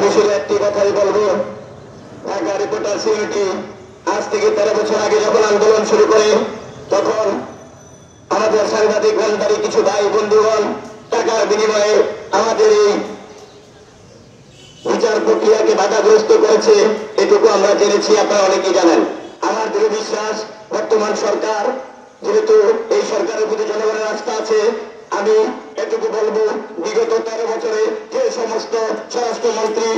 আমি শুধু একটি কথাই বলবো, ঢাকা রিপোর্টার্স ইউনিটি আজ থেকে 13 বছর আগে যখন আন্দোলন শুরু করে, তখন আমাদের সাংবাদিক বন্ধুদের কিছু ভাই বন্ধুগণ টাকার বিনিময়ে আমাদের এই বিচার প্রক্রিয়াকে বাধাগ্রস্ত করেছে। এটুকু আমরা জেনেছি, আপনারা অনেকেই জানেন। আমার দৃঢ় বিশ্বাস, বর্তমান সরকার, যেহেতু এই সরকারের প্রতি জনগণের আস্থা আছে, আমি এটুকু বলবো, বিগত 13 বছরে যে সমস্ত স্বরাষ্ট্রমন্ত্রী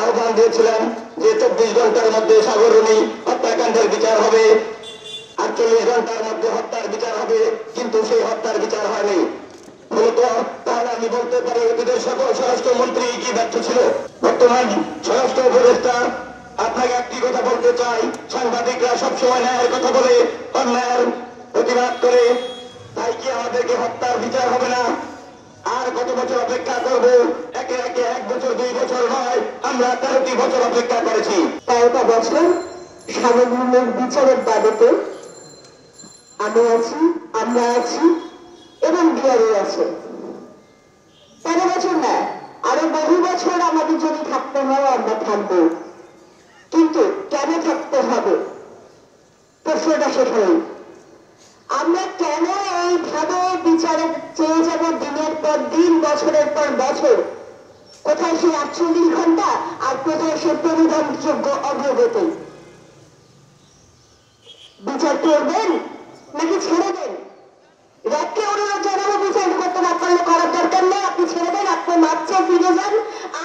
আহ্বান দিয়েছিলেন যে 24 ঘন্টার মধ্যে সাগররুনি হত্যাকাণ্ডের বিচার হবে, 48 ঘন্টার মধ্যে হত্যার বিচার হবে, কিন্তু সেই হত্যার বিচার হয়নি। মূলত তাহলে আমি বলতে পারি অতীতের সকল স্বরাষ্ট্রমন্ত্রী কি ব্যর্থ ছিল? বর্তমান স্বরাষ্ট্র উপদেষ্টা, আপনাকে একটি কথা বলতে চাই, সাংবাদিকরা সবসময় ন্যায়ের কথা বলে, অন্যায়ের প্রতিবাদ করে, তাই কি আমাদেরকে হত্যার বিচার হবে না? আর কত বছর অপেক্ষা করব? একে একে 1 বছর 2 বছর নয়, আমরা 13টি বছর অপেক্ষা করেছি। 13টা বছর সাগররুনির বিচারের দাবিতে আমি আছি, আমরা আছি এবং বিহারি আছে। 13 বছর না, আরো বহু বছর আমাদের যদি থাকতে হয় আমরা থাকবো, কিন্তু কেন থাকতে হবে প্রশ্নটা সেখানেই। আমরা কেন এইভাবে বিচারে চেয়ে যাব দিনের পর দিন, বছরের পর বছর? কোথায় সেই 48 ঘন্টা আর কোথায় সে পরিধানযোগ্য অগ্রগতি? বিচার করবেন নাকি ছেড়ে দেন? রাতকে অনুরোধ জানাবো, বিচার করতে না পারলে করার দরকার নেই, আপনি ছেড়ে দেন, আপনি মার্চে ফিরে যান,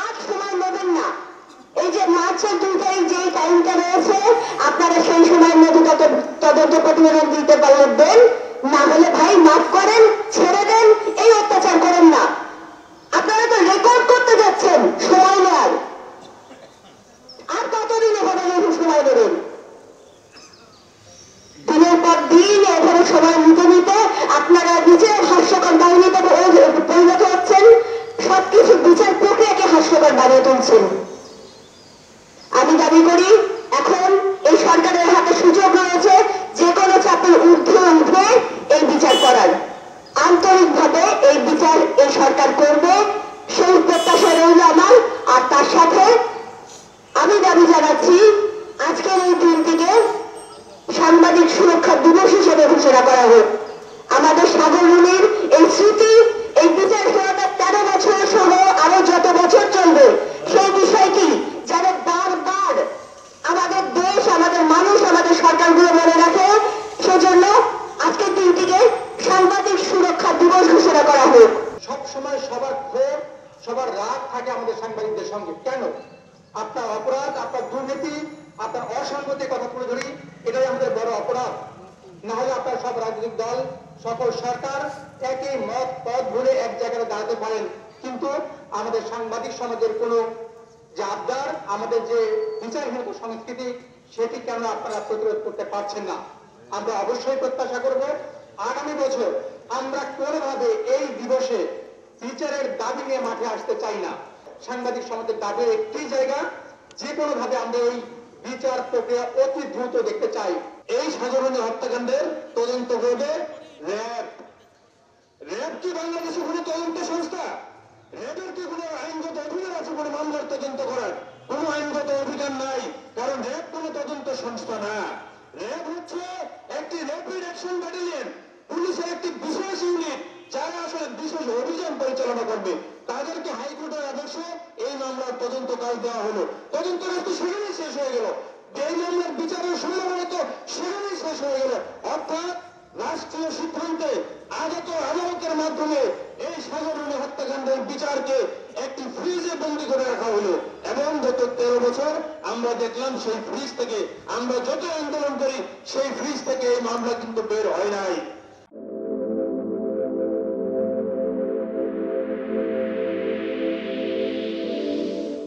আর সময় নেবেন না। এই যে মার্চের 2 তারিখ যে টাইমটা রয়েছে, আপনারা সেই সময়ের মধ্যে তদন্ত প্রতিবেদন দিতে পারবেন, না হলে ভাই মাফ করেন, ছেড়ে দেন, এই অত্যাচার করেন না। আপনারা তো রেকর্ড করতে যাচ্ছেন, সময় নেন, আর কতদিন এভাবে সময় নেবেন? দিনের পর দিন এভাবে সময় নিতে নিতে আপনারা নিজের হাস্যকর বাহিনীতে পরিণত হচ্ছেন, সবকিছু বিচার প্রক্রিয়াকে হাস্যকর বানিয়ে তুলছেন। আমি দাবি করি, এখন এই সরকারের হাতে সুযোগ রয়েছে যে কোনো চাপের ঊর্ধ্বে উঠে এই বিচার করার। আন্তরিকভাবে এই বিচার এই সরকার করবে, সেই প্রত্যাশা রইল আমার। আর তার সাথে আমি দাবি জানাচ্ছি, আজকের এই দিনটিকে সাংবাদিক সুরক্ষা দিবস হিসেবে ঘোষণা করা হোক। আমাদের সাগররুনির এই স্মৃতি, এই বিচার হওয়াটা 13 বছর সহ আরো যত বছর চলবে, সেই বিষয়টি যেন বারবার আমাদের দেশ, আমাদের মানুষ, আমাদের সরকারগুলো মনে রাখে, সেজন্য আজকের দিনটিকে সাংবাদিক সুরক্ষা দিবস ঘোষণা করা হোক। সবসময় সবার ক্ষোভ, সবার রাগ থাকে আমাদের সাংবাদিকদের সঙ্গে। কেন? আপনার অপরাধ, আপনার দুর্নীতি, আপনার অসঙ্গতির কথা তুলে ধরি, এটাই আমাদের বড় অপরাধ। না হলে আপনার সব রাজনৈতিক দল, সকল সরকার একই মত পথ ভুলে এক জায়গায় দাঁড়াতে পারেন, কিন্তু আমাদের সাংবাদিক সমাজের কোনো যে আবদার, আমাদের যে বিচারহীনতা সংস্কৃতি, সেটি কেন আপনারা প্রতিরোধ করতে পারছেন না? আমরা অবশ্যই প্রত্যাশা করব আগামী বছর আমরা কোনোভাবে এই দিবসে বিচারের দাবি নিয়ে মাঠে আসতে চাই না। সাংবাদিক সমাজের দাবির একটি জায়গা, যে কোনো ভাবে আমরা এই বিচার প্রক্রিয়া অতি দ্রুত দেখতে চাই। এই সাগররুনি হত্যাকাণ্ডের তদন্ত করবে র্যাব। র্যাব কি বাংলাদেশের কোনো তদন্ত সংস্থা? র্যাবের কি কোনো আইনগত অধিকার আছে কোনো মামলার তদন্ত করার? কোনো আইনগত অধিকার নাই, কারণ র্যাব কোনো তদন্ত সংস্থা না। র্যাব হচ্ছে একটি র্যাপিড অ্যাকশন ব্যাটালিয়ন, পুলিশের একটি বিশেষ ইউনিট, যারা আসলে বিশেষ অভিযান পরিচালনা করবে। তাদেরকে হাইকোর্টের আদেশে এই মামলার তদন্ত কাজ দেওয়া হলো, তদন্ত কাজ তো সেখানেই শেষ হয়ে গেল, এই মামলার বিচারের সম্ভাবনা তো সেখানেই শেষ হয়ে গেল। অর্থাৎ রাষ্ট্রীয় সিদ্ধান্তে আগত আদালতের মাধ্যমে এই সাগররুনি হত্যাকাণ্ডের বিচারকে একটি ফ্রিজে বন্দী করে রাখা হলো, এবং গত 13 বছর আমরা দেখলাম সেই ফ্রিজ থেকে আমরা যত আন্দোলন করি, সেই ফ্রিজ থেকে এই মামলা কিন্তু বের হয় নাই।